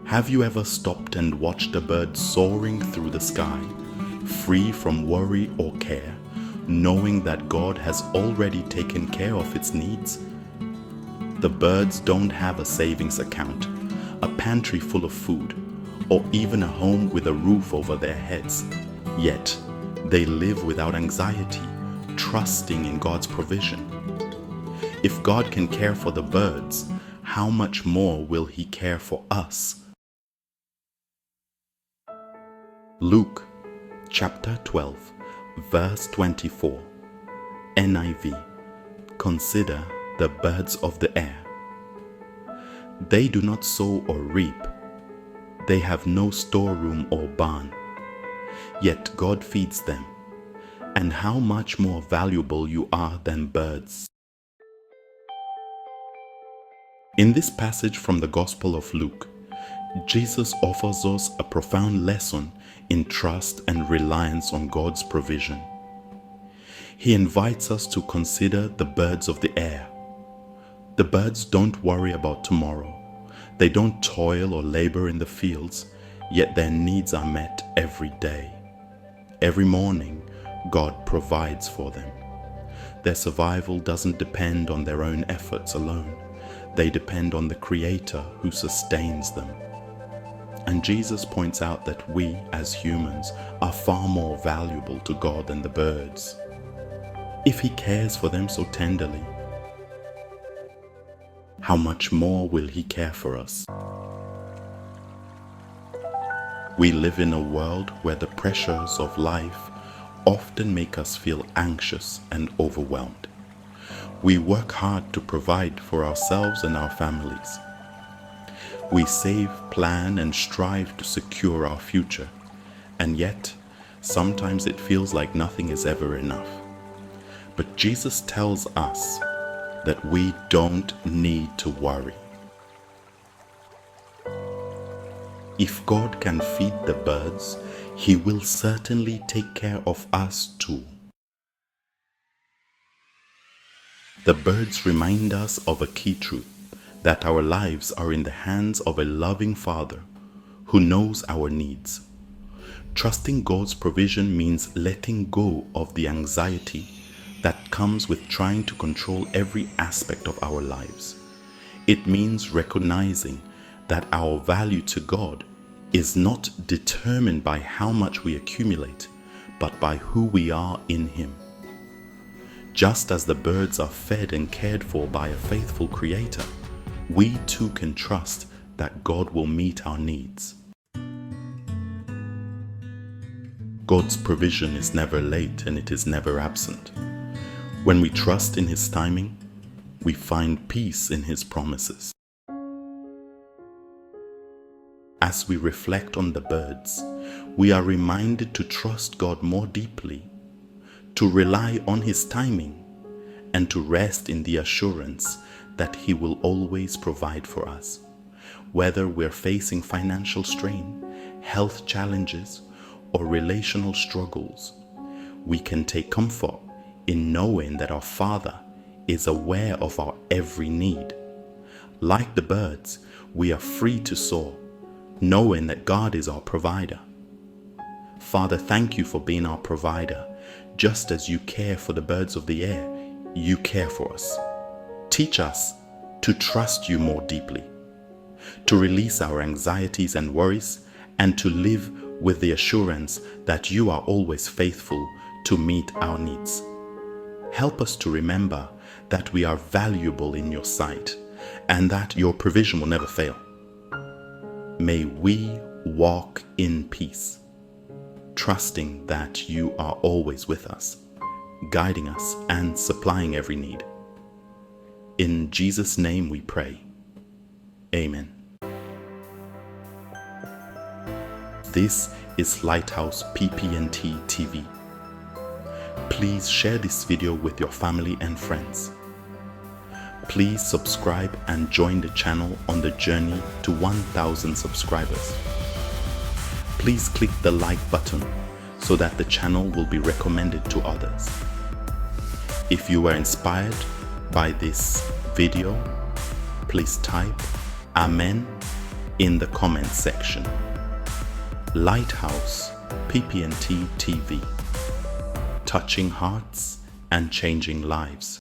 Have you ever stopped and watched a bird soaring through the sky, free from worry or care, knowing that God has already taken care of its needs? The birds don't have a savings account, a pantry full of food, or even a home with a roof over their heads. Yet, they live without anxiety, trusting in God's provision. If God can care for the birds, how much more will He care for us? Luke chapter 12, verse 24, NIV. Consider the birds of the air. They do not sow or reap. They have no storeroom or barn. Yet God feeds them. And how much more valuable you are than birds. In this passage from the Gospel of Luke, Jesus offers us a profound lesson in trust and reliance on God's provision. He invites us to consider the birds of the air. The birds don't worry about tomorrow. They don't toil or labor in the fields, yet their needs are met every day. Every morning, God provides for them. Their survival doesn't depend on their own efforts alone. They depend on the Creator who sustains them. And Jesus points out that we, as humans, are far more valuable to God than the birds. If He cares for them so tenderly, how much more will He care for us? We live in a world where the pressures of life often make us feel anxious and overwhelmed. We work hard to provide for ourselves and our families. We save, plan, and strive to secure our future, and yet, sometimes it feels like nothing is ever enough. But Jesus tells us that we don't need to worry. If God can feed the birds, He will certainly take care of us too. The birds remind us of a key truth, that our lives are in the hands of a loving Father who knows our needs. Trusting God's provision means letting go of the anxiety that comes with trying to control every aspect of our lives. It means recognizing that our value to God is not determined by how much we accumulate, but by who we are in Him. Just as the birds are fed and cared for by a faithful Creator, we too can trust that God will meet our needs. God's provision is never late and it is never absent. When we trust in His timing, we find peace in His promises. As we reflect on the birds, we are reminded to trust God more deeply, to rely on His timing, and to rest in the assurance that He will always provide for us. Whether we're facing financial strain, health challenges, or relational struggles, we can take comfort in knowing that our Father is aware of our every need. Like the birds, we are free to soar, knowing that God is our provider. Father, thank You for being our provider. Just as You care for the birds of the air, You care for us. Teach us to trust You more deeply, to release our anxieties and worries, and to live with the assurance that You are always faithful to meet our needs. Help us to remember that we are valuable in Your sight and that Your provision will never fail. May we walk in peace, trusting that You are always with us, guiding us and supplying every need. In Jesus' name we pray. Amen. This is Lighthouse PP&T TV. Please share this video with your family and friends. Please subscribe and join the channel on the journey to 1,000 subscribers. Please click the like button so that the channel will be recommended to others. If you were inspired by this video, please type Amen in the comments section. Lighthouse PP&T TV, touching hearts and changing lives.